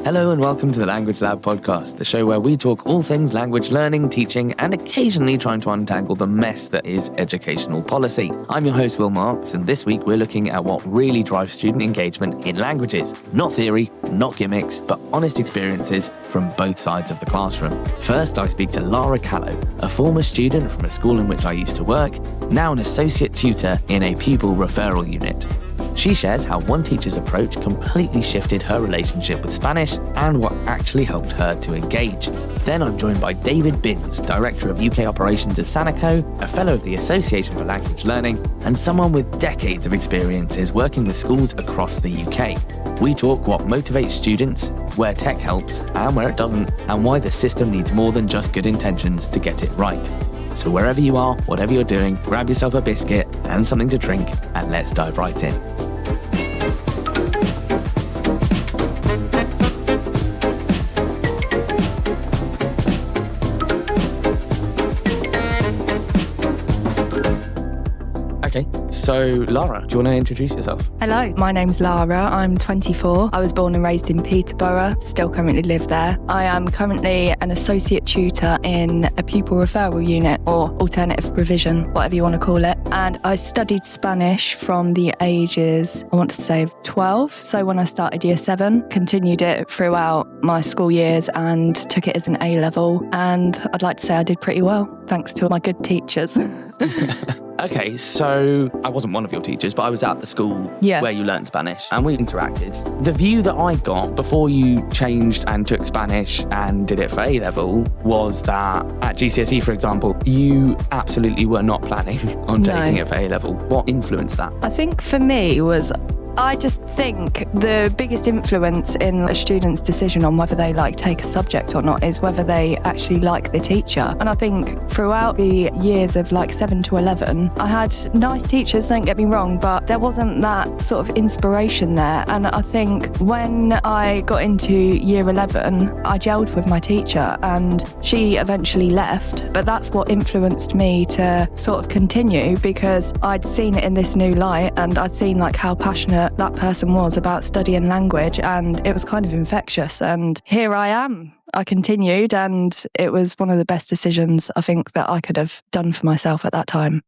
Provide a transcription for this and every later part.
Hello and welcome to the Language Lab podcast, the show where we talk all things language learning, teaching, and occasionally trying to untangle the mess that is educational policy. I'm your host, Will Marks, and this week we're looking at what really drives student engagement in languages. Not theory, not gimmicks, but honest experiences from both sides of the classroom. First, I speak to Lara Callow, a former student from a school in which I used to work, now an associate tutor in a pupil referral unit. She shares how one teacher's approach completely shifted her relationship with Spanish and what actually helped her to engage. Then I'm joined by David Binns, Director of UK Operations at Sanako, a Fellow of the Association for Language Learning, and someone with decades of experiences working with schools across the UK. We talk what motivates students, where tech helps and where it doesn't, and why the system needs more than just good intentions to get it right. So wherever you are, whatever you're doing, grab yourself a biscuit and something to drink, and let's dive right in. Okay, so Lara, do you want to introduce yourself? Hello, my name's Lara. I'm 24. I was born and raised in Peterborough, still currently live there. I am currently an associate tutor in a pupil referral unit or alternative provision, whatever you want to call it. And I studied Spanish from the ages, I want to say, of 12. So when I started year 7, continued it throughout my school years and took it as an A-level. And I'd like to say I did pretty well, thanks to my good teachers. Okay, so I wasn't one of your teachers, but I was at the school where you learned Spanish and we interacted. The view that I got before you changed and took Spanish and did it for A-level was that at GCSE, for example, you absolutely were not planning on taking it for A-level. What influenced that? I think for me I just think the biggest influence in a student's decision on whether they take a subject or not is whether they actually like the teacher. And I think throughout the years of 7 to 11, I had nice teachers, don't get me wrong, but there wasn't that sort of inspiration there. And I think when I got into year 11, I gelled with my teacher and she eventually left. But that's what influenced me to sort of continue because I'd seen it in this new light and I'd seen how passionate that person was about studying language, and it was kind of infectious. And here I am. I continued, and it was one of the best decisions I think that I could have done for myself at that time.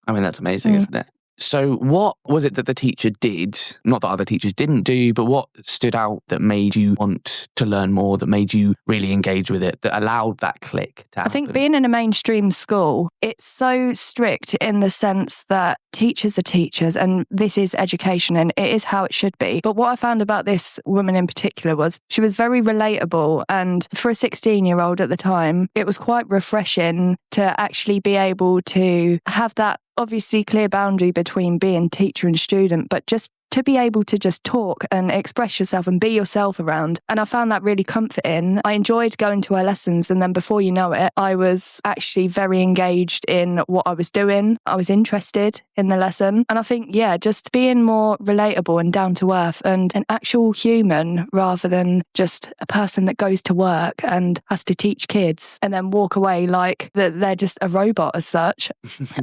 I mean, that's amazing, isn't it? So what was it that the teacher did, not that other teachers didn't do, but what stood out that made you want to learn more, that made you really engage with it, that allowed that click to happen? I think being in a mainstream school, it's so strict in the sense that teachers are teachers and this is education and it is how it should be. But what I found about this woman in particular was she was very relatable, and for a 16-year-old at the time, it was quite refreshing to actually be able to have that obviously clear boundary between being teacher and student, but just to be able to just talk and express yourself and be yourself around. And I found that really comforting. I enjoyed going to her lessons, and then before you know it, I was actually very engaged in what I was doing. I was interested in the lesson. And I think, just being more relatable and down to earth and an actual human rather than just a person that goes to work and has to teach kids and then walk away like that they're just a robot as such.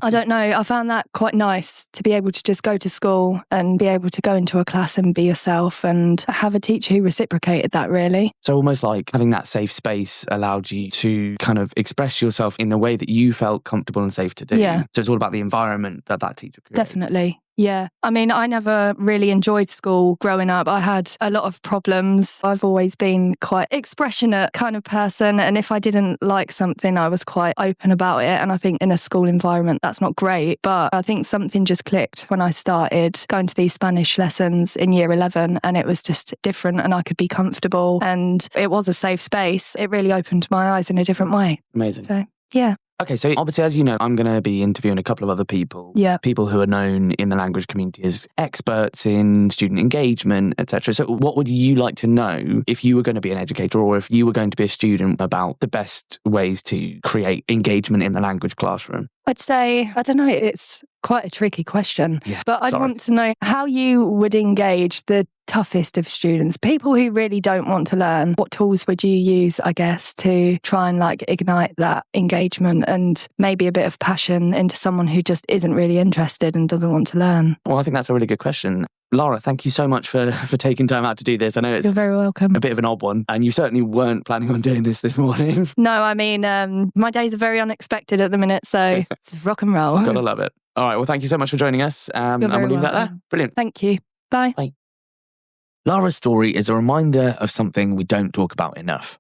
I don't know. I found that quite nice to be able to just go to school and be able to go into a class and be yourself and have a teacher who reciprocated that, really. So almost like having that safe space allowed you to kind of express yourself in a way that you felt comfortable and safe to do. Yeah. So it's all about the environment that teacher created. Definitely. Yeah. I mean, I never really enjoyed school growing up. I had a lot of problems. I've always been quite expressionate kind of person. And if I didn't like something, I was quite open about it. And I think in a school environment, that's not great. But I think something just clicked when I started going to these Spanish lessons in year 11. And it was just different and I could be comfortable. And it was a safe space. It really opened my eyes in a different way. Amazing. So, yeah. Okay, so obviously, as you know, I'm going to be interviewing a couple of other people. Yeah. People who are known in the language community as experts in student engagement, etc. So what would you like to know if you were going to be an educator or if you were going to be a student about the best ways to create engagement in the language classroom? I'd say, I don't know, it's quite a tricky question, but I'd want to know how you would engage the toughest of students, people who really don't want to learn, what tools would you use, I guess, to try and ignite that engagement and maybe a bit of passion into someone who just isn't really interested and doesn't want to learn? Well, I think that's a really good question. Lara, thank you so much for taking time out to do this. I know it's You're very welcome. a bit of an odd one, and you certainly weren't planning on doing this morning. No, I mean, my days are very unexpected at the minute, so it's rock and roll. Gotta love it. All right, well, thank you so much for joining us. And we'll leave that there. Brilliant. Thank you. Bye. Bye. Lara's story is a reminder of something we don't talk about enough.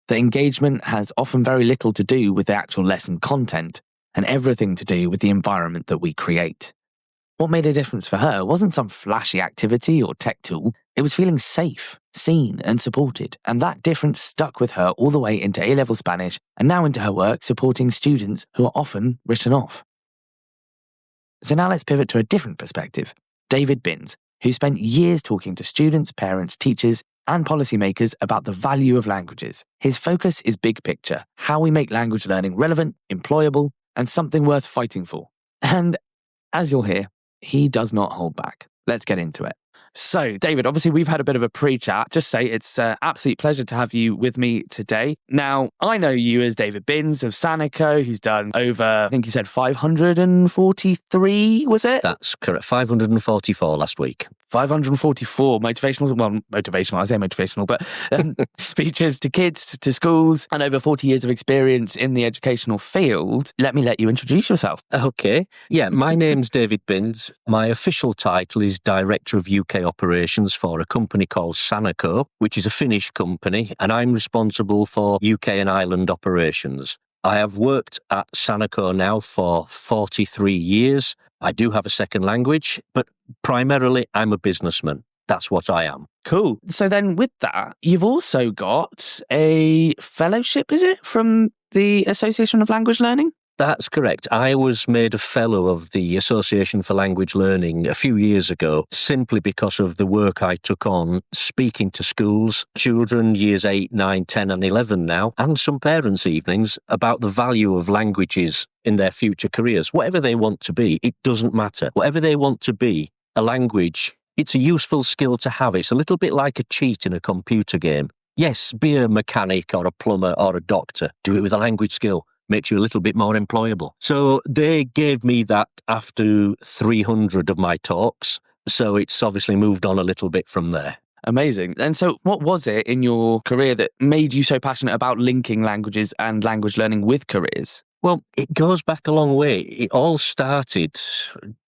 That engagement has often very little to do with the actual lesson content and everything to do with the environment that we create. What made a difference for her wasn't some flashy activity or tech tool. It was feeling safe, seen and supported, and that difference stuck with her all the way into A-level Spanish and now into her work supporting students who are often written off. So now let's pivot to a different perspective. David Binns, who spent years talking to students, parents, teachers and policymakers about the value of languages. His focus is big picture, how we make language learning relevant, employable and something worth fighting for. And as you'll hear, he does not hold back. Let's get into it. So, David, obviously we've had a bit of a pre-chat. Just say it's an absolute pleasure to have you with me today. Now, I know you as David Binns of Sanako, who's done over, I think you said 543, was it? That's correct. 544 last week. 544 motivational, I say motivational, but speeches to kids, to schools, and over 40 years of experience in the educational field. Let you introduce yourself. Okay. Yeah, my name's David Binns. My official title is Director of UK Operations for a company called Sanako, which is a Finnish company, and I'm responsible for UK and Ireland operations. I have worked at Sanako now for 43 years. I do have a second language, but primarily I'm a businessman. That's what I am. Cool. So then with that, you've also got a fellowship, is it, from the Association of Language Learning? That's correct. I was made a fellow of the Association for Language Learning a few years ago, simply because of the work I took on speaking to schools, children years 8, 9, 10 and 11 now, and some parents' evenings about the value of languages in their future careers. Whatever they want to be, it doesn't matter. Whatever they want to be, a language, it's a useful skill to have. It's a little bit like a cheat in a computer game. Yes, be a mechanic or a plumber or a doctor. Do it with a language skill. Makes you a little bit more employable. So they gave me that after 300 of my talks. So it's obviously moved on a little bit from there. Amazing. And so what was it in your career that made you so passionate about linking languages and language learning with careers? Well, it goes back a long way. It all started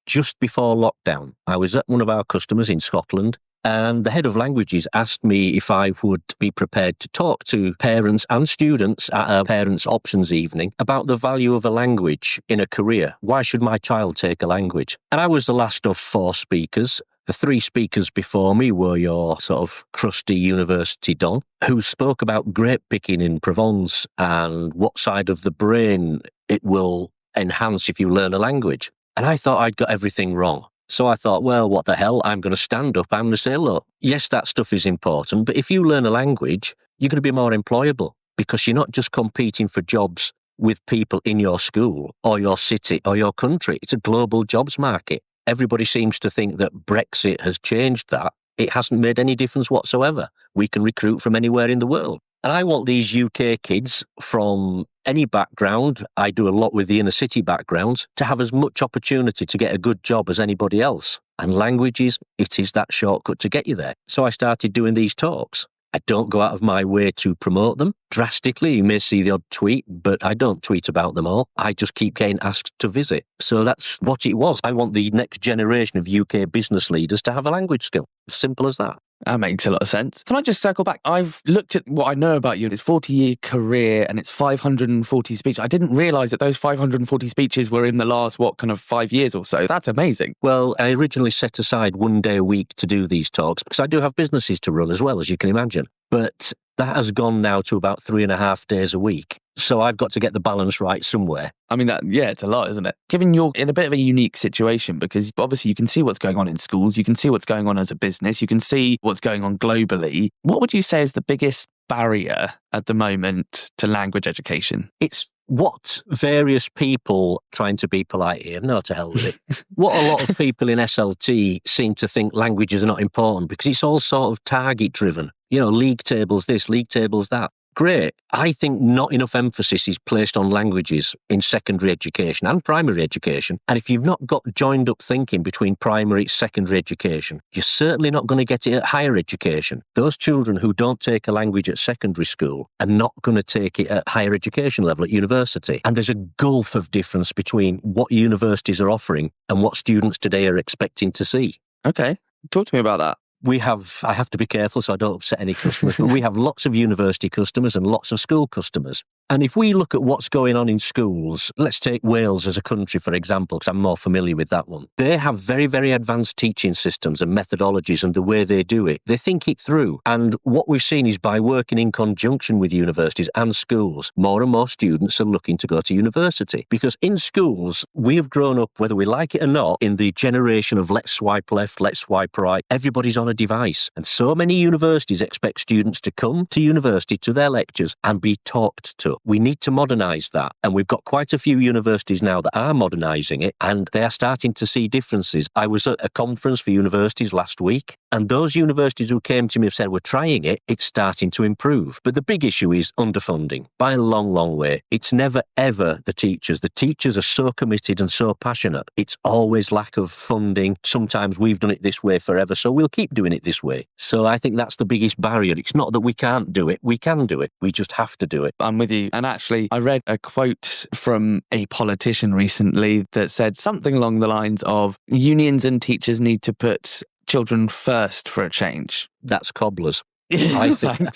just before lockdown. I was at one of our customers in Scotland, and the head of languages asked me if I would be prepared to talk to parents and students at a parents' options evening about the value of a language in a career. Why should my child take a language? And I was the last of 4 speakers. The 3 speakers before me were your sort of crusty university don, who spoke about grape picking in Provence and what side of the brain it will enhance if you learn a language. And I thought I'd got everything wrong. So I thought, well, what the hell? I'm going to stand up. I'm going to say, look, yes, that stuff is important, but if you learn a language, you're going to be more employable because you're not just competing for jobs with people in your school or your city or your country. It's a global jobs market. Everybody seems to think that Brexit has changed that. It hasn't made any difference whatsoever. We can recruit from anywhere in the world. And I want these UK kids from any background, I do a lot with the inner city backgrounds, to have as much opportunity to get a good job as anybody else. And languages, it is that shortcut to get you there. So I started doing these talks. I don't go out of my way to promote them drastically. You may see the odd tweet, but I don't tweet about them all. I just keep getting asked to visit. So that's what it was. I want the next generation of UK business leaders to have a language skill. Simple as that. That makes a lot of sense. Can I just circle back? I've looked at what I know about you. It's 40-year career and it's 540 speeches. I didn't realise that those 540 speeches were in the last, 5 years or so. That's amazing. Well, I originally set aside 1 day a week to do these talks because I do have businesses to run as well, as you can imagine. But that has gone now to about 3.5 days a week. So I've got to get the balance right somewhere. I mean, it's a lot, isn't it? Given you're in a bit of a unique situation because obviously you can see what's going on in schools, you can see what's going on as a business, you can see what's going on globally. What would you say is the biggest barrier at the moment to language education? It's what various people, trying to be polite here, no, to hell with it, what a lot of people in SLT seem to think languages are not important because it's all sort of target driven. You know, league tables this, league tables that. Great. I think not enough emphasis is placed on languages in secondary education and primary education. And if you've not got joined up thinking between primary and secondary education, you're certainly not going to get it at higher education. Those children who don't take a language at secondary school are not going to take it at higher education level at university. And there's a gulf of difference between what universities are offering and what students today are expecting to see. Okay. Talk to me about that. I have to be careful so I don't upset any customers, but we have lots of university customers and lots of school customers. And if we look at what's going on in schools, let's take Wales as a country, for example, because I'm more familiar with that one. They have very, very advanced teaching systems and methodologies and the way they do it. They think it through. And what we've seen is by working in conjunction with universities and schools, more and more students are looking to go to university. Because in schools, we have grown up, whether we like it or not, in the generation of let's swipe left, let's swipe right. Everybody's on a device. And so many universities expect students to come to university, to their lectures, and be talked to. We need to modernise that. And we've got quite a few universities now that are modernising it, and they are starting to see differences. I was at a conference for universities last week, and those universities who came to me have said, we're trying it, it's starting to improve. But the big issue is underfunding, by a long, long way. It's never, ever the teachers. The teachers are so committed and so passionate. It's always lack of funding. Sometimes we've done it this way forever, so we'll keep doing it this way. So I think that's the biggest barrier. It's not that we can't do it. We can do it. We just have to do it. I'm with you. And actually, I read a quote from a politician recently that said something along the lines of unions and teachers need to put children first for a change. That's cobblers. I think,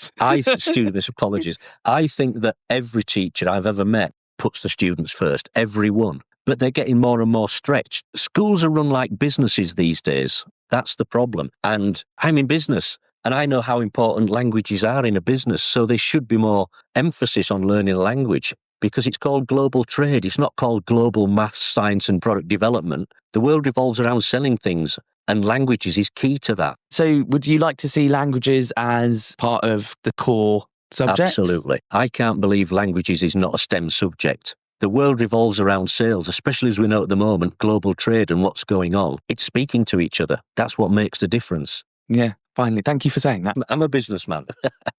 apologies. I think that every teacher I've ever met puts the students first, everyone. But they're getting more and more stretched. Schools are run like businesses these days. That's the problem. And I'm in business, and I know how important languages are in a business, so there should be more emphasis on learning a language because it's called global trade. It's not called global maths, science and product development. The world revolves around selling things, and languages is key to that. So would you like to see languages as part of the core subject? Absolutely. I can't believe languages is not a STEM subject. The world revolves around sales, especially as we know at the moment, global trade and what's going on. It's speaking to each other. That's what makes the difference. Yeah, finally. Thank you for saying that. I'm a businessman.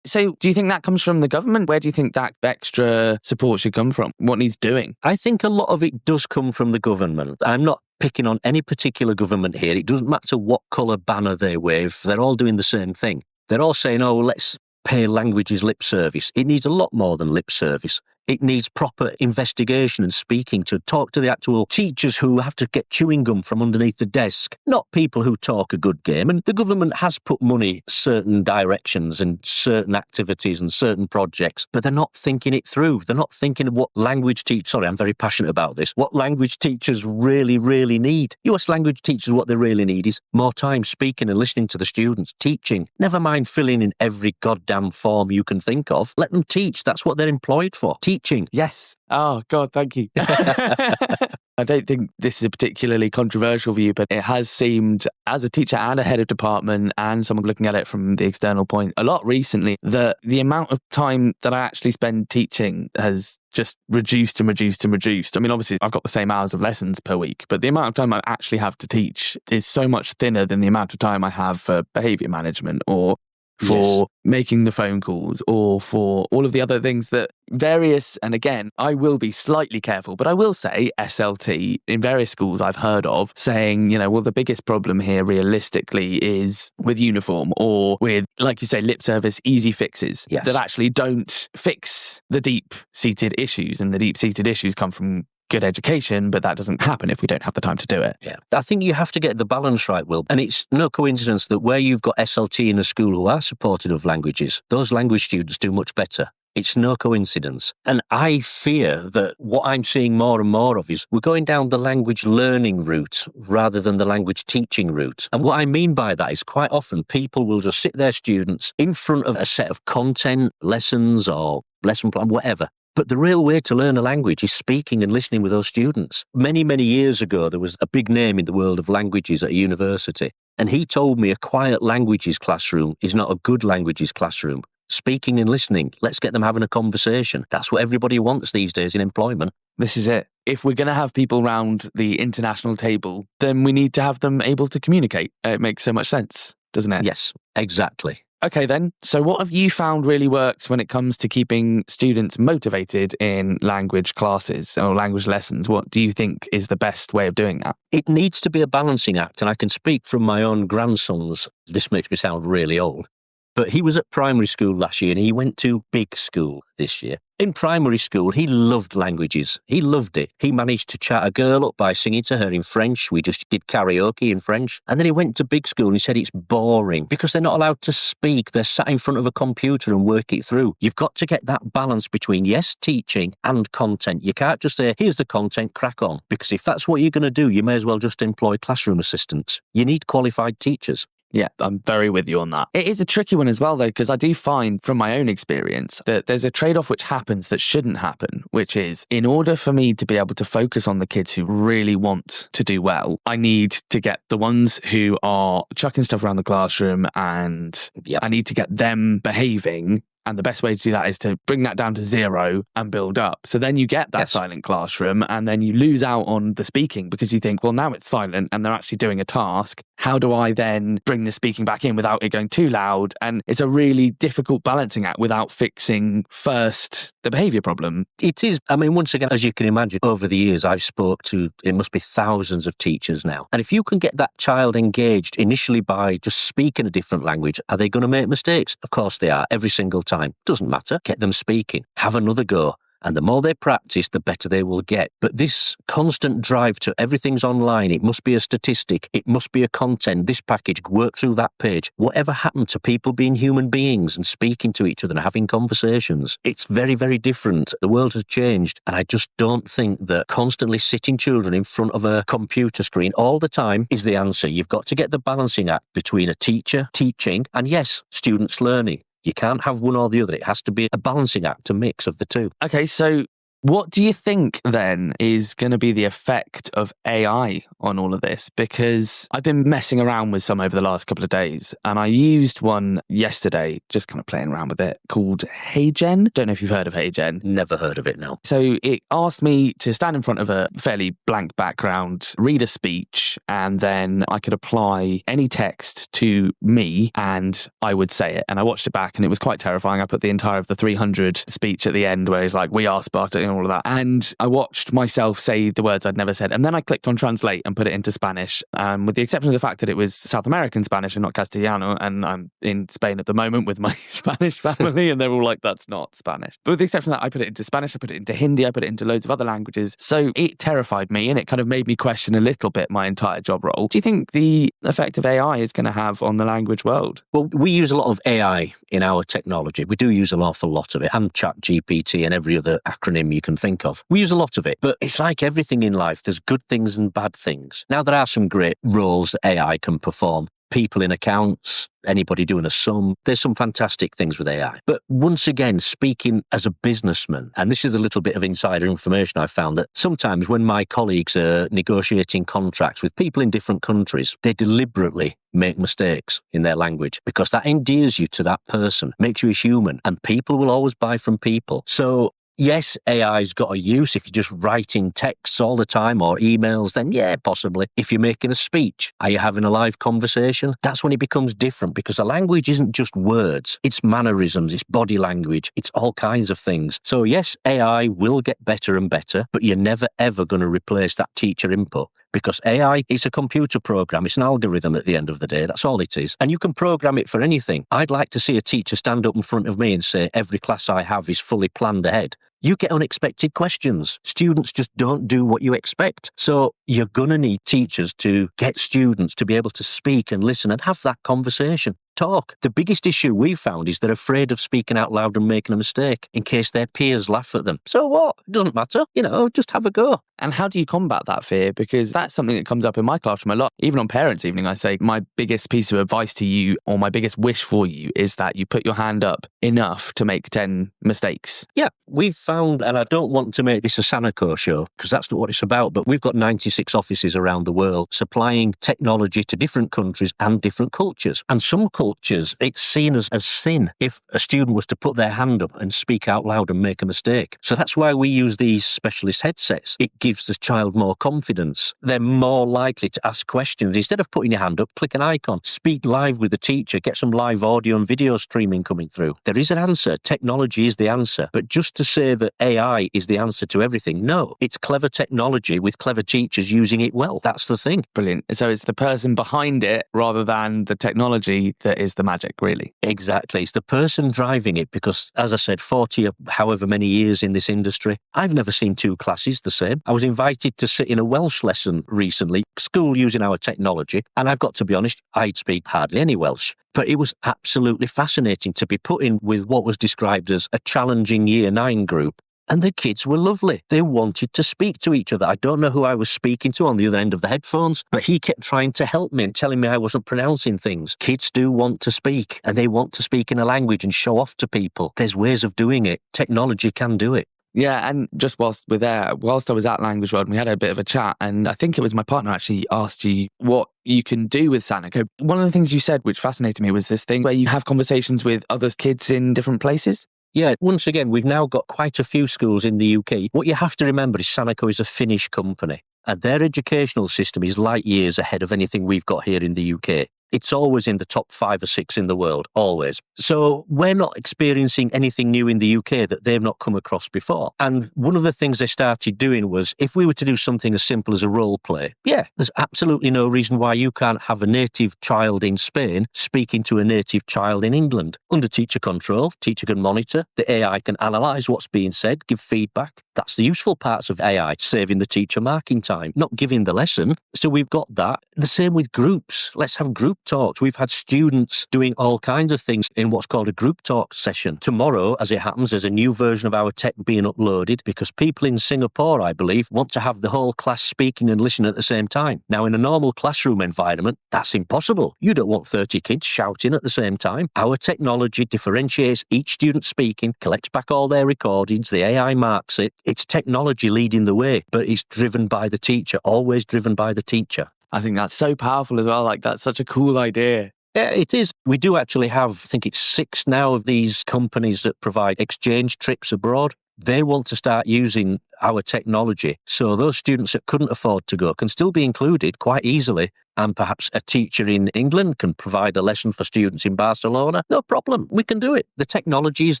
So do you think that comes from the government? Where do you think that extra support should come from? What needs doing? I think a lot of it does come from the government. I'm not picking on any particular government here. It doesn't matter what colour banner they wave. They're all doing the same thing. They're all saying, oh, let's pay languages lip service. It needs a lot more than lip service. It needs proper investigation and speaking to talk to the actual teachers who have to get chewing gum from underneath the desk, not people who talk a good game. And the government has put money certain directions and certain activities and certain projects, but they're not thinking it through. They're not thinking of what language teachers, sorry, I'm very passionate about this, what language teachers really, really need. US language teachers, what they really need is more time speaking and listening to the students, teaching. Never mind filling in every goddamn form you can think of. Let them teach. That's what they're employed for. Teaching. Yes. Oh, God, thank you. I don't think this is a particularly controversial view, but it has seemed, as a teacher and a head of department and someone looking at it from the external point, a lot recently, that the amount of time that I actually spend teaching has just reduced and reduced and reduced. I mean, obviously, I've got the same hours of lessons per week, but the amount of time I actually have to teach is so much thinner than the amount of time I have for behaviour management or for making the phone calls or for all of the other things that various, and again, I will be slightly careful, but I will say SLT in various schools I've heard of saying, well, the biggest problem here realistically is with uniform or with, like you say, lip service, easy fixes that actually don't fix the deep-seated issues. And the deep-seated issues come from good education, but that doesn't happen if we don't have the time to do it. Yeah, I think you have to get the balance right, Will. And it's no coincidence that where you've got SLT in a school who are supportive of languages, those language students do much better. It's no coincidence. And I fear that what I'm seeing more and more of is we're going down the language learning route rather than the language teaching route. And what I mean by that is quite often people will just sit their students in front of a set of content, lessons or lesson plan, whatever. But the real way to learn a language is speaking and listening with those students. Many, many years ago, there was a big name in the world of languages at a university. And he told me a quiet languages classroom is not a good languages classroom. speaking and listening. Let's get them having a conversation. That's what everybody wants these days in employment. This is it. If we're going to have people round the international table, then we need to have them able to communicate. It makes so much sense, doesn't it? Yes, exactly. Okay then, so what have you found really works when it comes to keeping students motivated in language classes or language lessons? What do you think is the best way of doing that? It needs to be a balancing act, and I can speak from my own grandsons. This makes me sound really old. But he was at primary school last year and he went to big school this year. In primary school, he loved languages. He loved it. He managed to chat a girl up by singing to her in French. We just did karaoke in French. And then he went to big school and he said it's boring because they're not allowed to speak. They're sat in front of a computer and work it through. You've got to get that balance between, yes, teaching and content. You can't just say, here's the content, crack on. Because if that's what you're going to do, you may as well just employ classroom assistants. You need qualified teachers. Yeah, I'm very with you on that. It is a tricky one as well, though, because I do find from my own experience that there's a trade-off which happens that shouldn't happen, which is in order for me to be able to focus on the kids who really want to do well, I need to get the ones who are chucking stuff around the classroom and I need to get them behaving. And the best way to do that is to bring that down to 0 and build up. So then you get that silent classroom and then you lose out on the speaking because you think, well, now it's silent and they're actually doing a task. How do I then bring the speaking back in without it going too loud? And it's a really difficult balancing act without fixing first the behaviour problem. It is. I mean, once again, as you can imagine, over the years, I've spoke to, it must be thousands of teachers now. And if you can get that child engaged initially by just speaking a different language, are they going to make mistakes? Of course they are, every single time. Doesn't matter. Get them speaking. Have another go. And the more they practice, the better they will get. But this constant drive to everything's online, it must be a statistic, it must be a content, this package, work through that page. Whatever happened to people being human beings and speaking to each other and having conversations? It's very, very different. The world has changed. And I just don't think that constantly sitting children in front of a computer screen all the time is the answer. You've got to get the balancing act between a teacher teaching and, yes, students learning. You can't have one or the other. It has to be a balancing act, a mix of the two. Okay, so what do you think then is going to be the effect of AI on all of this? Because I've been messing around with some over the last couple of days and I used one yesterday, just kind of playing around with it, called HeyGen. Don't know if you've heard of HeyGen. Never heard of it, no. So it asked me to stand in front of a fairly blank background, read a speech, and then I could apply any text to me and I would say it. And I watched it back and it was quite terrifying. I put the entire of the 300 speech at the end where he's like, we are Sparta, and all of that. And I watched myself say the words I'd never said. And then I clicked on translate and put it into Spanish, with the exception of the fact that it was South American Spanish and not Castellano. And I'm in Spain at the moment with my Spanish family and they're all like, that's not Spanish. But with the exception of that, I put it into Spanish, I put it into Hindi, I put it into loads of other languages. So it terrified me and it kind of made me question a little bit my entire job role. Do you think the effect of AI is going to have on the language world? Well, we use a lot of AI in our technology. We do use an awful lot of it, and ChatGPT and every other acronym you can think of. We use a lot of it, but it's like everything in life. There's good things and bad things. Now, there are some great roles that AI can perform. People in accounts, anybody doing a sum. There's some fantastic things with AI. But once again, speaking as a businessman, and this is a little bit of insider information I found, that sometimes when my colleagues are negotiating contracts with people in different countries, they deliberately make mistakes in their language because that endears you to that person, makes you a human, and people will always buy from people. So yes, AI's got a use. If you're just writing texts all the time or emails, then yeah, possibly. If you're making a speech, are you having a live conversation? That's when it becomes different because a language isn't just words. It's mannerisms, it's body language, it's all kinds of things. So yes, AI will get better and better, but you're never ever going to replace that teacher input. Because AI is a computer program. It's an algorithm at the end of the day. That's all it is. And you can program it for anything. I'd like to see a teacher stand up in front of me and say, every class I have is fully planned ahead. You get unexpected questions. Students just don't do what you expect. So you're going to need teachers to get students to be able to speak and listen and have that conversation. Talk. The biggest issue we've found is they're afraid of speaking out loud and making a mistake in case their peers laugh at them. So what? It doesn't matter. Just have a go. And how do you combat that fear? Because that's something that comes up in my classroom a lot. Even on parents' evening, I say, my biggest piece of advice to you or my biggest wish for you is that you put your hand up enough to make 10 mistakes. Yeah, we've found, and I don't want to make this a Sanako show because that's not what it's about, but we've got 96 offices around the world supplying technology to different countries and different cultures. And some cultures cultures, it's seen as sin if a student was to put their hand up and speak out loud and make a mistake. So that's why we use these specialist headsets. It gives the child more confidence. They're more likely to ask questions. Instead of putting your hand up, click an icon, speak live with the teacher, get some live audio and video streaming coming through. There is an answer. Technology is the answer. But just to say that AI is the answer to everything, no. It's clever technology with clever teachers using it well. That's the thing. Brilliant. So it's the person behind it rather than the technology that is the magic, really. Exactly. It's the person driving it because, as I said, 40 or however many years in this industry, I've never seen two classes the same. I was invited to sit in a Welsh lesson recently, school using our technology, and I've got to be honest, I'd speak hardly any Welsh. But it was absolutely fascinating to be put in with what was described as a challenging Year 9 group. And the kids were lovely. They wanted to speak to each other. I don't know who I was speaking to on the other end of the headphones, but he kept trying to help me and telling me I wasn't pronouncing things. Kids do want to speak, and they want to speak in a language and show off to people. There's ways of doing it. Technology can do it. Yeah, and just whilst I was at Language World, we had a bit of a chat, and I think it was my partner actually asked you what you can do with Sanako. One of the things you said, which fascinated me, was this thing where you have conversations with other kids in different places. Yeah, once again, we've now got quite a few schools in the UK. What you have to remember is Sanako is a Finnish company, and their educational system is light years ahead of anything we've got here in the UK. It's always in the top 5 or 6 in the world, always. So we're not experiencing anything new in the UK that they've not come across before. And one of the things they started doing was, if we were to do something as simple as a role play, there's absolutely no reason why you can't have a native child in Spain speaking to a native child in England. Under teacher control, teacher can monitor, the AI can analyse what's being said, give feedback. That's the useful parts of AI, saving the teacher marking time, not giving the lesson. So we've got that. The same with groups. Let's have group talks. We've had students doing all kinds of things in what's called a group talk session. Tomorrow, as it happens, there's a new version of our tech being uploaded because people in Singapore, I believe, want to have the whole class speaking and listening at the same time. Now, in a normal classroom environment, that's impossible. You don't want 30 kids shouting at the same time. Our technology differentiates each student speaking, collects back all their recordings, the AI marks it. It's technology leading the way, but it's driven by the teacher, always driven by the teacher. I think that's so powerful as well. Like, that's such a cool idea. Yeah, it is. We do actually have, I think it's 6 now of these companies that provide exchange trips abroad. They want to start using our technology. So those students that couldn't afford to go can still be included quite easily. And perhaps a teacher in England can provide a lesson for students in Barcelona. No problem. We can do it. The technology is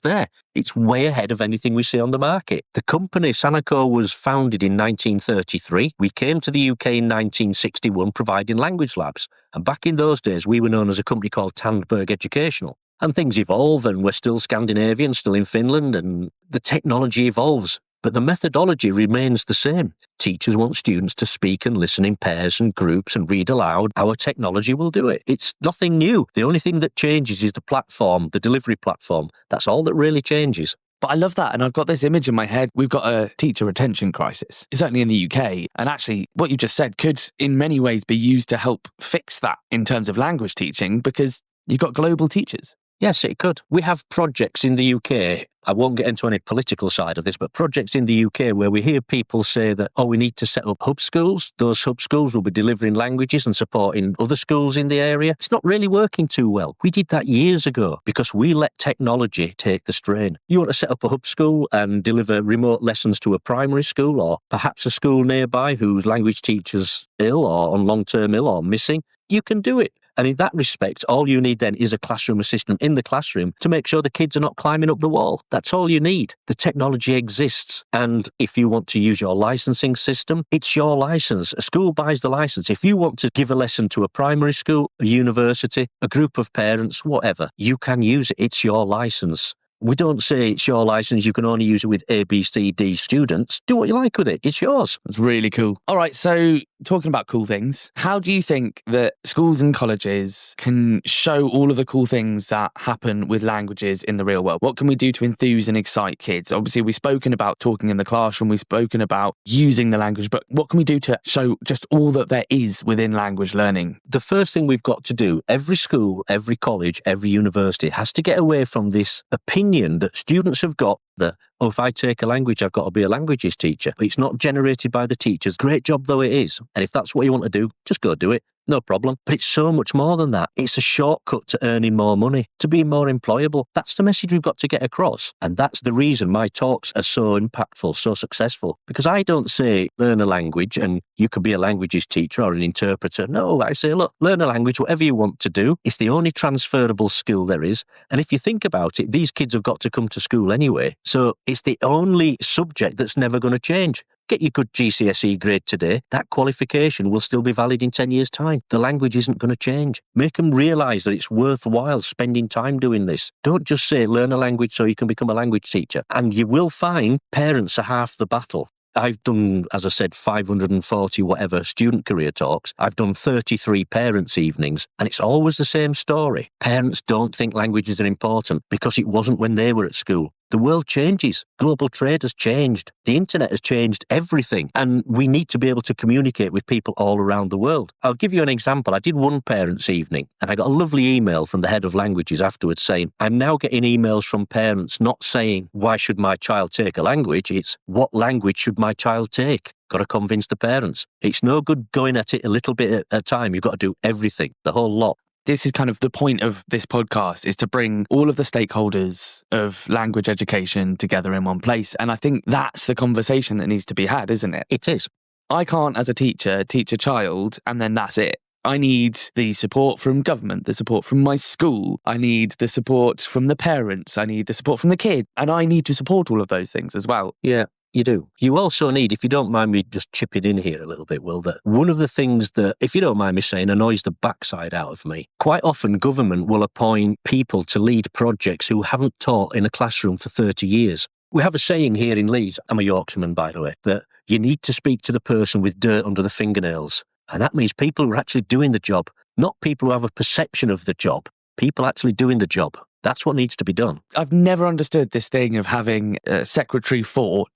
there. It's way ahead of anything we see on the market. The company Sanako was founded in 1933. We came to the UK in 1961 providing language labs. And back in those days, we were known as a company called Tandberg Educational. And things evolve, and we're still Scandinavian, still in Finland, and the technology evolves. But the methodology remains the same. Teachers want students to speak and listen in pairs and groups and read aloud. Our technology will do it. It's nothing new. The only thing that changes is the platform, the delivery platform. That's all that really changes. But I love that. And I've got this image in my head. We've got a teacher retention crisis, certainly in the UK. And actually, what you just said could in many ways be used to help fix that in terms of language teaching, because you've got global teachers. Yes, it could. We have projects in the UK. I won't get into any political side of this, but projects in the UK where we hear people say that, we need to set up hub schools. Those hub schools will be delivering languages and supporting other schools in the area. It's not really working too well. We did that years ago because we let technology take the strain. You want to set up a hub school and deliver remote lessons to a primary school, or perhaps a school nearby whose language teacher's ill or on long-term ill or missing. You can do it. And in that respect, all you need then is a classroom assistant in the classroom to make sure the kids are not climbing up the wall. That's all you need. The technology exists. And if you want to use your licensing system, it's your license. A school buys the license. If you want to give a lesson to a primary school, a university, a group of parents, whatever, you can use it. It's your license. We don't say it's your license, you can only use it with A, B, C, D students. Do what you like with it. It's yours. That's really cool. All right, so talking about cool things, how do you think that schools and colleges can show all of the cool things that happen with languages in the real world? What can we do to enthuse and excite kids? Obviously, we've spoken about talking in the classroom, we've spoken about using the language, but what can we do to show just all that there is within language learning? The first thing we've got to do, every school, every college, every university has to get away from this opinion that students have got that, if I take a language, I've got to be a languages teacher. It's not generated by the teachers. Great job though it is. And if that's what you want to do, just go do it. No problem. But it's so much more than that. It's a shortcut to earning more money, to being more employable. That's the message we've got to get across. And that's the reason my talks are so impactful, so successful. Because I don't say, learn a language and you could be a languages teacher or an interpreter. No, I say, look, learn a language, whatever you want to do. It's the only transferable skill there is. And if you think about it, these kids have got to come to school anyway. So it's the only subject that's never going to change. Get your good GCSE grade today, that qualification will still be valid in 10 years' time. The language isn't going to change. Make them realise that it's worthwhile spending time doing this. Don't just say, learn a language so you can become a language teacher. And you will find parents are half the battle. I've done, as I said, 540 whatever student career talks. I've done 33 parents' evenings, and it's always the same story. Parents don't think languages are important because it wasn't when they were at school. The world changes. Global trade has changed. The internet has changed everything. And we need to be able to communicate with people all around the world. I'll give you an example. I did one parents' evening and I got a lovely email from the head of languages afterwards saying, I'm now getting emails from parents not saying, why should my child take a language? It's, what language should my child take? Got to convince the parents. It's no good going at it a little bit at a time. You've got to do everything, the whole lot. This is kind of the point of this podcast, is to bring all of the stakeholders of language education together in one place. And I think that's the conversation that needs to be had, isn't it? It is. I can't, as a teacher, teach a child and then that's it. I need the support from government, the support from my school. I need the support from the parents. I need the support from the kid. And I need to support all of those things as well. Yeah. You do. You also need, if you don't mind me just chipping in here a little bit, Will, that one of the things that, if you don't mind me saying, annoys the backside out of me, quite often government will appoint people to lead projects who haven't taught in a classroom for 30 years. We have a saying here in Leeds, I'm a Yorkshireman, by the way, that you need to speak to the person with dirt under the fingernails. And that means people who are actually doing the job, not people who have a perception of the job, people actually doing the job. That's what needs to be done. I've never understood this thing of having a secretary for ...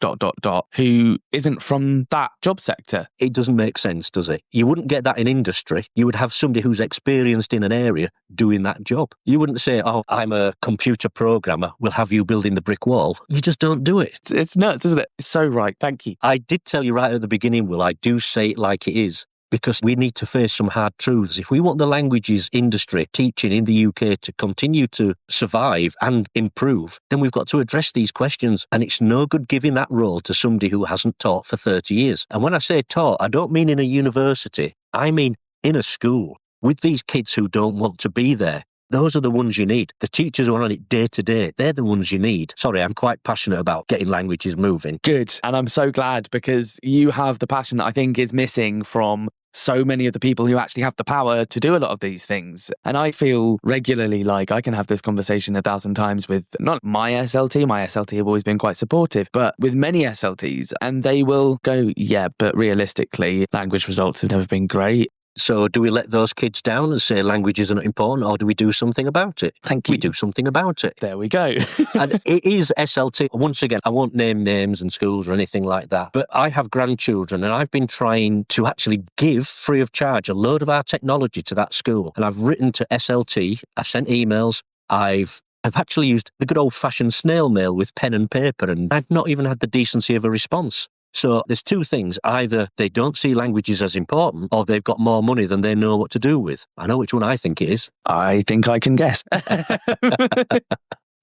who isn't from that job sector. It doesn't make sense, does it? You wouldn't get that in industry. You would have somebody who's experienced in an area doing that job. You wouldn't say, oh, I'm a computer programmer, we'll have you building the brick wall. You just don't do it. It's nuts, isn't it? It's so right. Thank you. I did tell you right at the beginning, Will, I do say it like it is. Because we need to face some hard truths. If we want the languages industry teaching in the UK to continue to survive and improve, then we've got to address these questions. And it's no good giving that role to somebody who hasn't taught for 30 years. And when I say taught, I don't mean in a university. I mean in a school with these kids who don't want to be there. Those are the ones you need. The teachers who are on it day to day, they're the ones you need. Sorry, I'm quite passionate about getting languages moving. Good. And I'm so glad because you have the passion that I think is missing from so many of the people who actually have the power to do a lot of these things. And I feel regularly like I can have this conversation 1,000 times with not my SLT. My SLT have always been quite supportive, but with many SLTs, and they will go, yeah, but realistically, language results have never been great. So do we let those kids down and say languages are not important, or do we do something about it? Thank you. We do something about it. There we go. And it is SLT. Once again, I won't name names and schools or anything like that, but I have grandchildren and I've been trying to actually give free of charge a load of our technology to that school. And I've written to SLT, I've sent emails, I've actually used the good old-fashioned snail mail with pen and paper, and I've not even had the decency of a response. So there's two things. Either they don't see languages as important, or they've got more money than they know what to do with. I know which one I think it is. I think I can guess.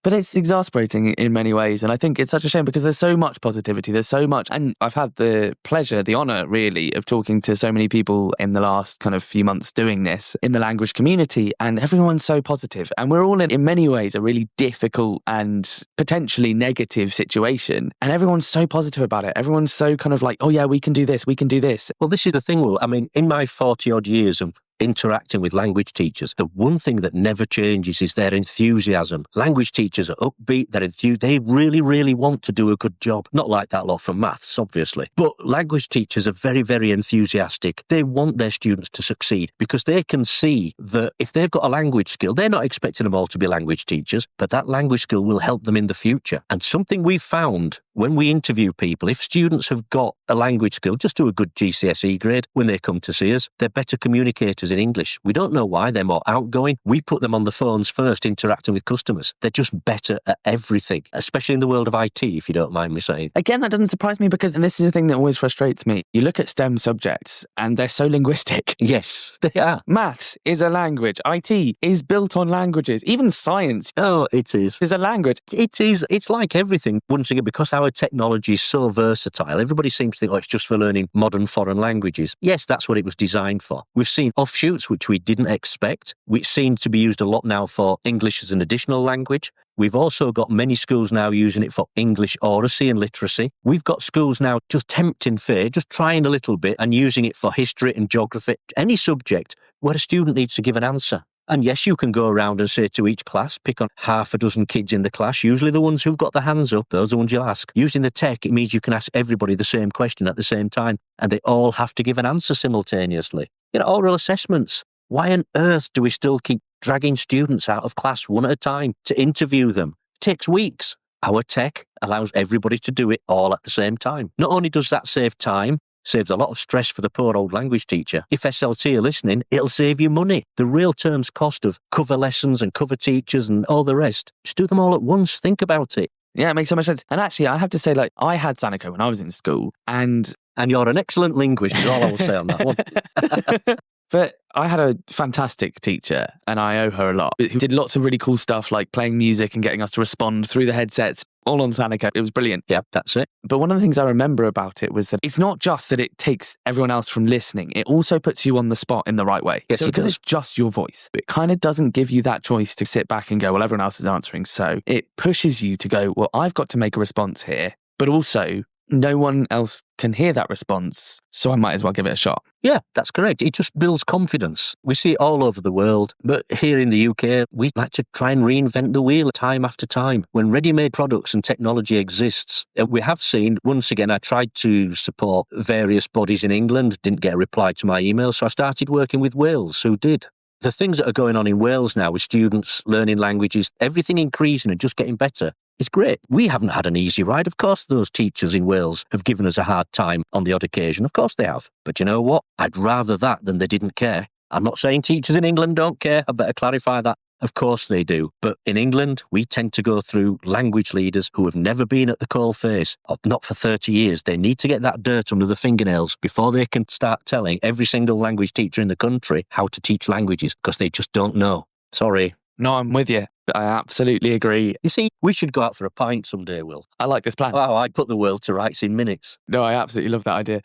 But it's exasperating in many ways. And I think it's such a shame because there's so much positivity. There's so much. And I've had the pleasure, the honour, really, of talking to so many people in the last kind of few months doing this in the language community. And everyone's so positive. And we're all in many ways, a really difficult and potentially negative situation. And everyone's so positive about it. Everyone's so kind of like, oh, yeah, we can do this. We can do this. Well, this is the thing, Will. I mean, in my 40-odd years of interacting with language teachers, the one thing that never changes is their enthusiasm. Language teachers are upbeat, they're enthused, they really, really want to do a good job. Not like that lot from maths, obviously. But language teachers are very, very enthusiastic. They want their students to succeed because they can see that if they've got a language skill, they're not expecting them all to be language teachers, but that language skill will help them in the future. And something we've found when we interview people, if students have got a language skill, just do a good GCSE grade when they come to see us, they're better communicators in English. We don't know why. They're more outgoing. We put them on the phones first, interacting with customers. They're just better at everything, especially in the world of IT, if you don't mind me saying. Again, that doesn't surprise me because, and this is the thing that always frustrates me, you look at STEM subjects and they're so linguistic. Yes, they are. Maths is a language. IT is built on languages. Even science Oh, it is. is a language. It is. It's like everything. Once again, because our technology is so versatile, everybody seems to think, oh, it's just for learning modern foreign languages. Yes, that's what it was designed for. We've seen offshoots which we didn't expect, which seem to be used a lot now for English as an additional language. We've also got many schools now using it for English oracy and literacy. We've got schools now just tempting fate, just trying a little bit and using it for history and geography, any subject where a student needs to give an answer. And yes, you can go around and say to each class, pick on half a dozen kids in the class, usually the ones who've got their hands up, those are the ones you'll ask. Using the tech, it means you can ask everybody the same question at the same time, and they all have to give an answer simultaneously. Oral assessments. Why on earth do we still keep dragging students out of class one at a time to interview them? It takes weeks. Our tech allows everybody to do it all at the same time. Not only does that save time, saves a lot of stress for the poor old language teacher. If SLT are listening, it'll save you money. The real terms cost of cover lessons and cover teachers and all the rest. Just do them all at once. Think about it. Yeah, it makes so much sense. And actually, I have to say, I had Sanako when I was in school, and you're an excellent linguist, is all I will say on that one. But I had a fantastic teacher, and I owe her a lot, who did lots of really cool stuff like playing music and getting us to respond through the headsets, all on Sanako. It was brilliant. Yeah, that's it. But one of the things I remember about it was that it's not just that it takes everyone else from listening, it also puts you on the spot in the right way. Yes, so it because does. it's just your voice, it kind of doesn't give you that choice to sit back and go, well, everyone else is answering. So it pushes you to go, well, I've got to make a response here, but also no one else can hear that response, so I might as well give it a shot. Yeah, that's correct. It just builds confidence. We see it all over the world, but here in the UK, we like to try and reinvent the wheel time after time. When ready-made products and technology exists, we have seen, once again, I tried to support various bodies in England, didn't get a reply to my email, so I started working with Wales, who did. The things that are going on in Wales now with students learning languages, everything increasing and just getting better. It's great. We haven't had an easy ride. Of course, those teachers in Wales have given us a hard time on the odd occasion. Of course they have. But you know what? I'd rather that than they didn't care. I'm not saying teachers in England don't care. I better clarify that. Of course they do. But in England, we tend to go through language leaders who have never been at the coalface, or not for 30 years. They need to get that dirt under the fingernails before they can start telling every single language teacher in the country how to teach languages, because they just don't know. Sorry. No, I'm with you. I absolutely agree. You see, we should go out for a pint someday, Will. I like this plan. Oh, I'd put the world to rights in minutes. No, I absolutely love that idea.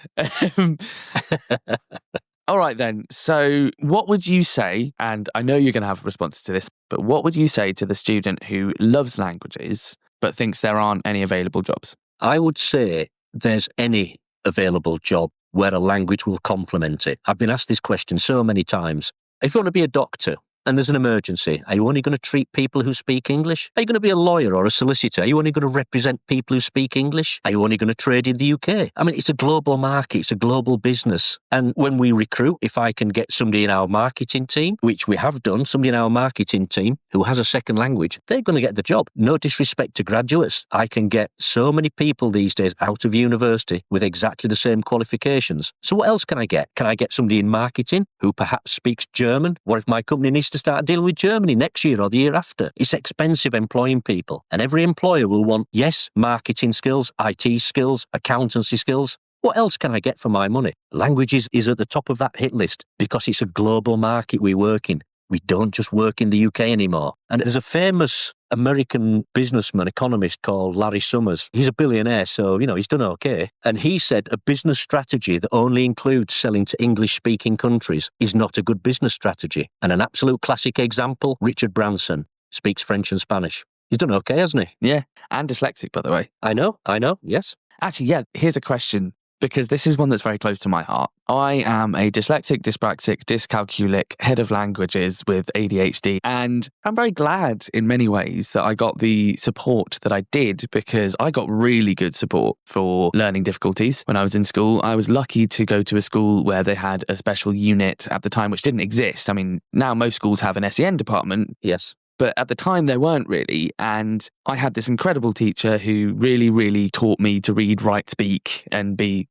All right, then. So what would you say, and I know you're going to have responses to this, but what would you say to the student who loves languages but thinks there aren't any available jobs? I would say there's any available job where a language will complement it. I've been asked this question so many times. If you want to be a doctor, and there's an emergency, are you only going to treat people who speak English? Are you going to be a lawyer or a solicitor? Are you only going to represent people who speak English? Are you only going to trade in the UK? I mean, it's a global market. It's a global business. And when we recruit, if I can get somebody in our marketing team, which we have done, somebody in our marketing team who has a second language, they're going to get the job. No disrespect to graduates. I can get so many people these days out of university with exactly the same qualifications. So what else can I get? Can I get somebody in marketing who perhaps speaks German? What if my company needs to start dealing with Germany next year or the year after? It's expensive employing people, and every employer will want, yes, marketing skills, IT skills, accountancy skills. What else can I get for my money? Languages is at the top of that hit list because it's a global market we work in. We don't just work in the UK anymore. And there's a famous American businessman, economist called Larry Summers. He's a billionaire, so, he's done okay. And he said a business strategy that only includes selling to English-speaking countries is not a good business strategy. And an absolute classic example, Richard Branson speaks French and Spanish. He's done okay, hasn't he? Yeah, and dyslexic, by the way. I know, yes. Actually, yeah, here's a question, because this is one that's very close to my heart. I am a dyslexic, dyspraxic, dyscalculic head of languages with ADHD, and I'm very glad in many ways that I got the support that I did, because I got really good support for learning difficulties when I was in school. I was lucky to go to a school where they had a special unit at the time, which didn't exist. I mean, now most schools have an SEN department. Yes. But at the time, there weren't really. And I had this incredible teacher who really, really taught me to read, write, speak, and be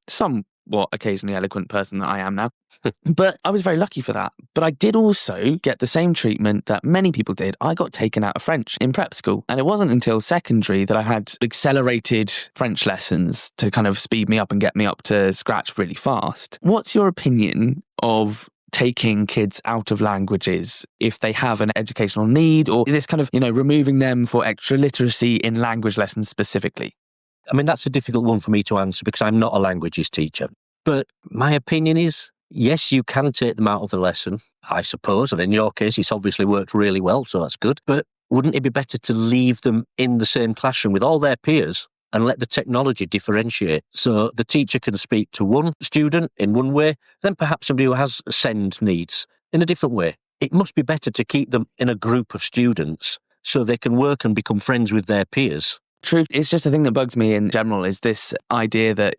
some what occasionally eloquent person that I am now. But I was very lucky for that. But I did also get the same treatment that many people did. I got taken out of French in prep school. And it wasn't until secondary that I had accelerated French lessons to kind of speed me up and get me up to scratch really fast. What's your opinion of taking kids out of languages if they have an educational need, or this kind of, removing them for extra literacy in language lessons specifically? I mean, that's a difficult one for me to answer because I'm not a languages teacher. But my opinion is, yes, you can take them out of the lesson, I suppose. And in your case, it's obviously worked really well, so that's good. But wouldn't it be better to leave them in the same classroom with all their peers and let the technology differentiate? So the teacher can speak to one student in one way, then perhaps somebody who has SEND needs in a different way. It must be better to keep them in a group of students so they can work and become friends with their peers. True. It's just a thing that bugs me in general is this idea that,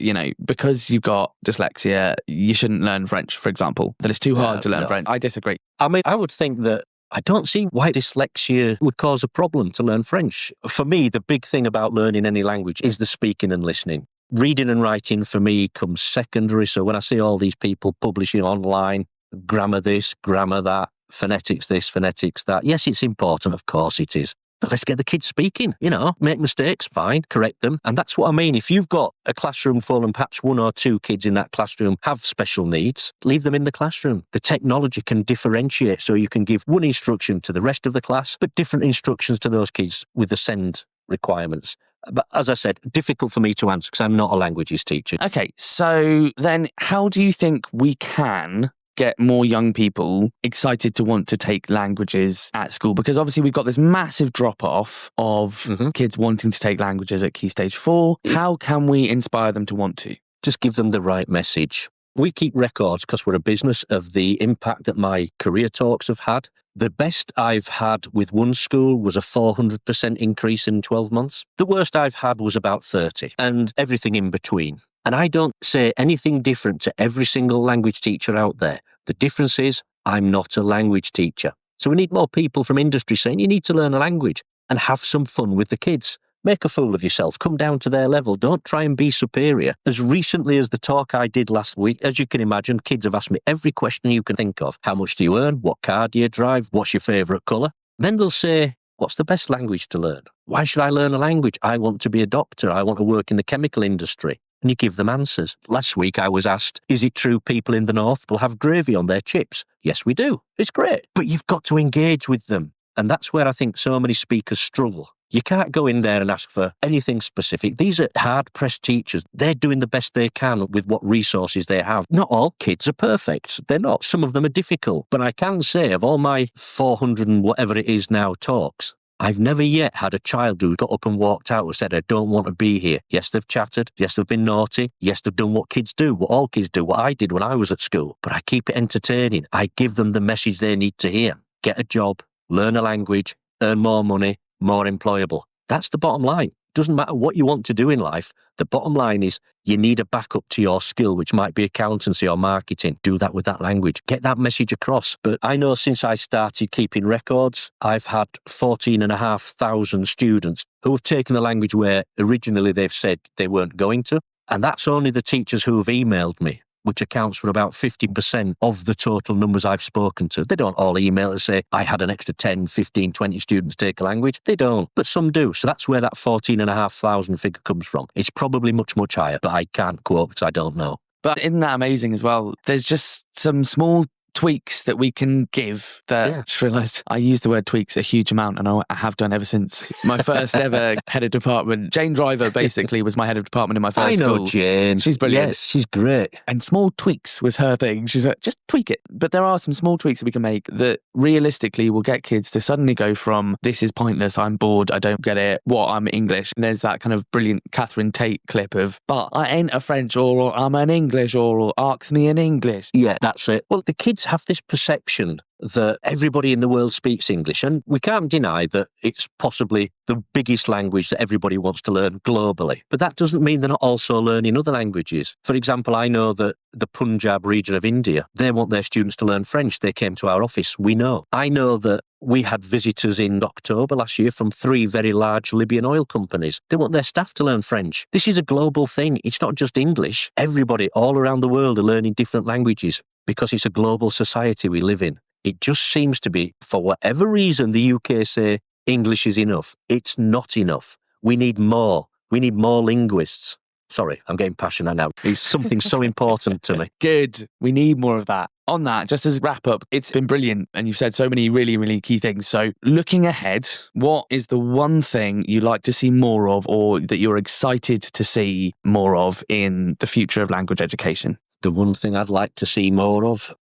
because you've got dyslexia, you shouldn't learn French, for example, that it's too hard to learn French. I disagree. I mean, I would think that I don't see why dyslexia would cause a problem to learn French. For me, the big thing about learning any language is the speaking and listening. Reading and writing for me comes secondary. So when I see all these people publishing online, grammar this, grammar that, phonetics this, phonetics that, yes, it's important. Of course it is. But let's get the kids speaking, make mistakes, fine, correct them. And that's what I mean. If you've got a classroom full and perhaps one or two kids in that classroom have special needs, leave them in the classroom. The technology can differentiate so you can give one instruction to the rest of the class, but different instructions to those kids with the SEND requirements. But as I said, difficult for me to answer because I'm not a languages teacher. Okay, so then how do you think we can get more young people excited to want to take languages at school? Because obviously we've got this massive drop-off of kids wanting to take languages at Key Stage 4. How can we inspire them to want to? Just give them the right message. We keep records, because we're a business, of the impact that my career talks have had. The best I've had with one school was a 400% increase in 12 months. The worst I've had was about 30, and everything in between. And I don't say anything different to every single language teacher out there. The difference is I'm not a language teacher. So we need more people from industry saying you need to learn a language and have some fun with the kids. Make a fool of yourself. Come down to their level. Don't try and be superior. As recently as the talk I did last week, as you can imagine, kids have asked me every question you can think of. How much do you earn? What car do you drive? What's your favourite colour? Then they'll say, what's the best language to learn? Why should I learn a language? I want to be a doctor. I want to work in the chemical industry. And you give them answers. Last week I was asked, is it true people in the north will have gravy on their chips? Yes, we do. It's great. But you've got to engage with them. And that's where I think so many speakers struggle. You can't go in there and ask for anything specific. These are hard-pressed teachers. They're doing the best they can with what resources they have. Not all kids are perfect. They're not. Some of them are difficult. But I can say of all my 400 and whatever it is now talks, I've never yet had a child who got up and walked out and said, I don't want to be here. Yes, they've chatted. Yes, they've been naughty. Yes, they've done what kids do, what all kids do, what I did when I was at school. But I keep it entertaining. I give them the message they need to hear. Get a job, learn a language, earn more money, more employable. That's the bottom line. Doesn't matter what you want to do in life. The bottom line is you need a backup to your skill, which might be accountancy or marketing. Do that with that language. Get that message across. But I know since I started keeping records, I've had 14,500 students who have taken the language where originally they've said they weren't going to. And that's only the teachers who have emailed me, which accounts for about 50% of the total numbers I've spoken to. They don't all email and say, I had an extra 10, 15, 20 students take a language. They don't, but some do. So that's where that 14,500 figure comes from. It's probably much, much higher, but I can't quote because I don't know. But isn't that amazing as well? There's just some small tweaks that we can give that I just realised I use the word tweaks a huge amount, and I have done ever since my first ever head of department. Jane Driver basically was my head of department in my first school. I know Jane. She's brilliant. Yes, she's great. And small tweaks was her thing. She's like, just tweak it. But there are some small tweaks that we can make that realistically will get kids to suddenly go from, this is pointless, I'm bored, I don't get it, what, I'm English. And there's that kind of brilliant Catherine Tate clip of, but I ain't a French oral, I'm an English oral, ask me in English. Yeah, that's it. Well, the kids have this perception that everybody in the world speaks English, and we can't deny that it's possibly the biggest language that everybody wants to learn globally. But that doesn't mean they're not also learning other languages. For example, I know that the Punjab region of India, they want their students to learn French. They came to our office. We know. I know that We had visitors in October last year from 3 very large Libyan oil companies. They want their staff to learn French. This is a global thing. It's not just English. Everybody all around the world are learning different languages because it's a global society we live in. It just seems to be, for whatever reason, the UK say English is enough. It's not enough. We need more. We need more linguists. Sorry, I'm getting passionate now. It's something so important to me. Good. We need more of that. On that, just as a wrap up, it's been brilliant and you've said so many really, really key things. So looking ahead, what is the one thing you'd like to see more of or that you're excited to see more of in the future of language education? The one thing I'd like to see more of,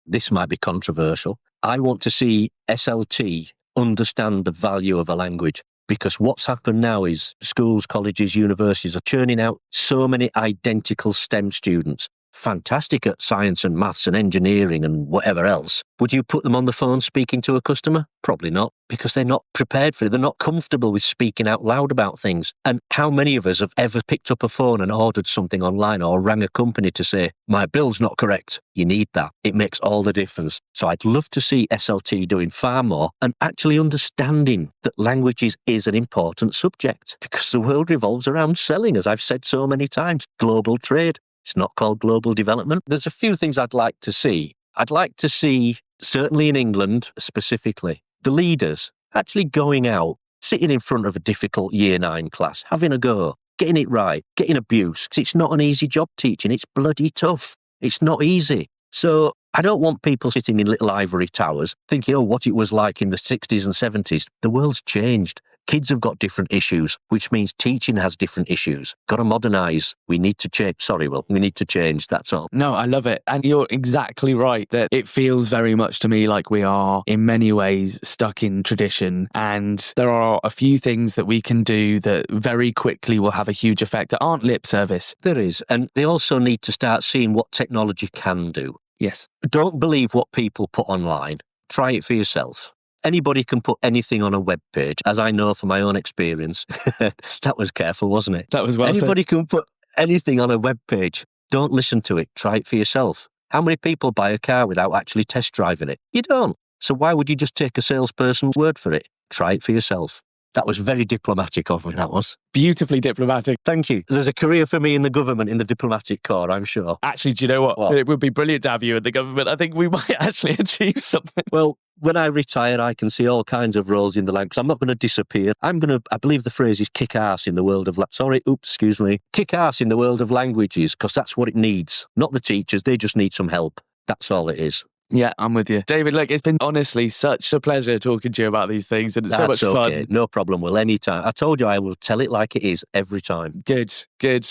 this might be controversial, I want to see SLT understand the value of a language. Because what's happened now is schools, colleges, universities are churning out so many identical STEM students, fantastic at science and maths and engineering and whatever else. Would you put them on the phone speaking to a customer? Probably not, because they're not prepared for it. They're not comfortable with speaking out loud about things. And how many of us have ever picked up a phone and ordered something online or rang a company to say, my bill's not correct? You need that. It makes all the difference. So I'd love to see SLT doing far more and actually understanding that languages is an important subject because the world revolves around selling, as I've said so many times. Global trade. It's not called global development. There's a few things I'd like to see. I'd like to see, certainly in England specifically, the leaders actually going out, sitting in front of a difficult Year 9 class, having a go, getting it right, getting abuse, because it's not an easy job teaching. It's bloody tough. It's not easy. So I don't want people sitting in little ivory towers thinking, oh, what it was like in the 60s and 70s. The world's changed. Kids have got different issues, which means teaching has different issues. Got to modernise. We need to change. Sorry, Will. We need to change. That's all. No, I love it. And you're exactly right that it feels very much to me like we are in many ways stuck in tradition. And there are a few things that we can do that very quickly will have a huge effect that aren't lip service. There is. And they also need to start seeing what technology can do. Yes. Don't believe what people put online. Try it for yourself. Anybody can put anything on a web page, as I know from my own experience. That was careful, wasn't it? That was well Anybody can put anything on a web page. Don't listen to it. Try it for yourself. How many people buy a car without actually test driving it? You don't. So why would you just take a salesperson's word for it? Try it for yourself. That was very diplomatic of me, that was. Beautifully diplomatic. Thank you. There's a career for me in the government, in the diplomatic corps, I'm sure. Actually, do you know what? It would be brilliant to have you in the government. I think we might actually achieve something. Well, when I retire, I can see all kinds of roles in the language. I'm not going to disappear. I believe the phrase is kick ass in the world of, kick ass in the world of languages, because that's what it needs. Not the teachers, they just need some help. That's all it is. Yeah, I'm with you. David, look, it's been honestly such a pleasure talking to you about these things and it's so much fun. No problem, Will, anytime. I told you I will tell it like it is every time. Good.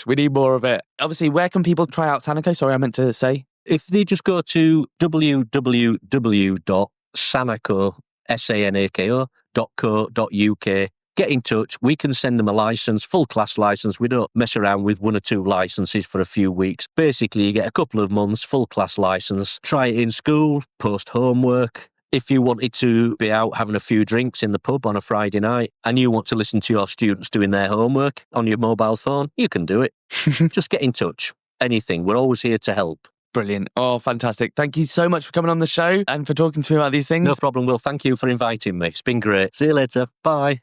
We need more of it. Obviously, where can people try out Sanako? Sorry, I meant to say. If they just go to www.sanako.co.uk, get in touch. We can send them a license, full class license. We don't mess around with 1 or 2 licenses for a few weeks. Basically, you get a couple of months, full class license. Try it in school, post homework. If you wanted to be out having a few drinks in the pub on a Friday night and you want to listen to your students doing their homework on your mobile phone, you can do it. Just get in touch. Anything. We're always here to help. Brilliant. Oh, fantastic. Thank you so much for coming on the show and for talking to me about these things. No problem, Will. Thank you for inviting me. It's been great. See you later. Bye.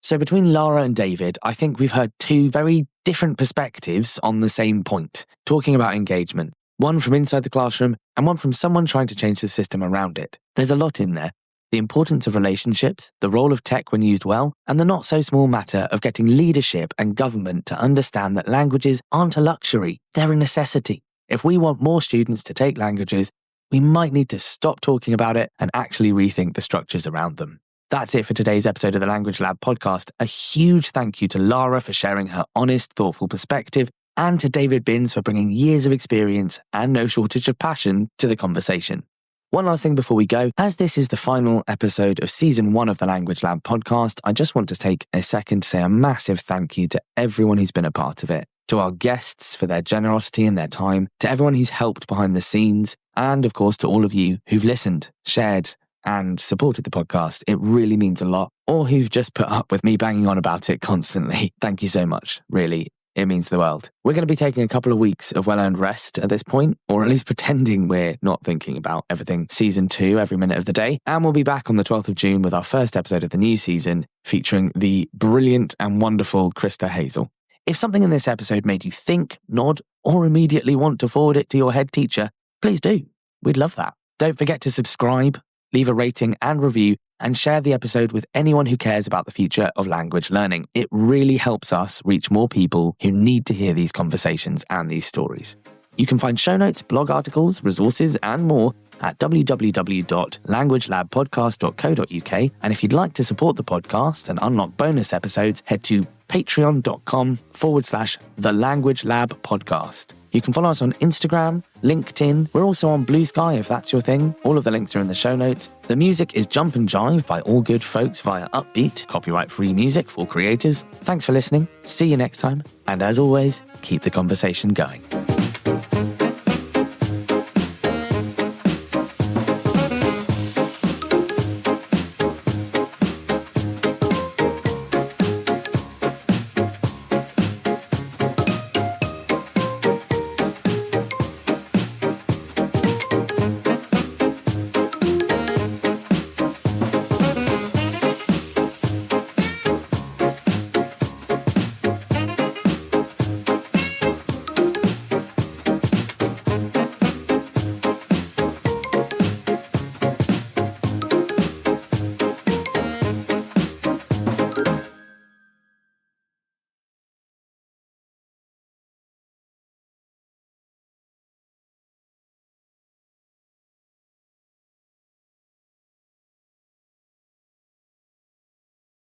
So between Lara and David, I think we've heard 2 very different perspectives on the same point, talking about engagement. One from inside the classroom and one from someone trying to change the system around it. There's a lot in there. The importance of relationships, the role of tech when used well, and the not so small matter of getting leadership and government to understand that languages aren't a luxury, they're a necessity. If we want more students to take languages, we might need to stop talking about it and actually rethink the structures around them. That's it for today's episode of the Language Lab podcast. A huge thank you to Lara for sharing her honest, thoughtful perspective, and to David Binns for bringing years of experience and no shortage of passion to the conversation. One last thing before we go, as this is the final episode of season 1 of the Language Lab podcast, I just want to take a second to say a massive thank you to everyone who's been a part of it, to our guests for their generosity and their time, to everyone who's helped behind the scenes, and of course to all of you who've listened, shared, and supported the podcast. It really means a lot. Or who've just put up with me banging on about it constantly. Thank you so much, really. it means the world. We're going to be taking a couple of weeks of well-earned rest at this point, or at least pretending we're not thinking about everything season 2 every minute of the day. And we'll be back on the 12th of June with our first episode of the new season, featuring the brilliant and wonderful Krista Hazel. If something in this episode made you think, nod, or immediately want to forward it to your head teacher, please do. We'd love that. Don't forget to subscribe, leave a rating and review, and share the episode with anyone who cares about the future of language learning. It really helps us reach more people who need to hear these conversations and these stories. You can find show notes, blog articles, resources, and more at www.languagelabpodcast.co.uk. And if you'd like to support the podcast and unlock bonus episodes, head to patreon.com/The Language Lab Podcast. You can follow us on Instagram, LinkedIn. We're also on Blue Sky if that's your thing. All of the links are in the show notes. The music is Jump and Jive by All Good Folks via Upbeat, copyright-free music for creators. Thanks for listening. See you next time. And as always, keep the conversation going.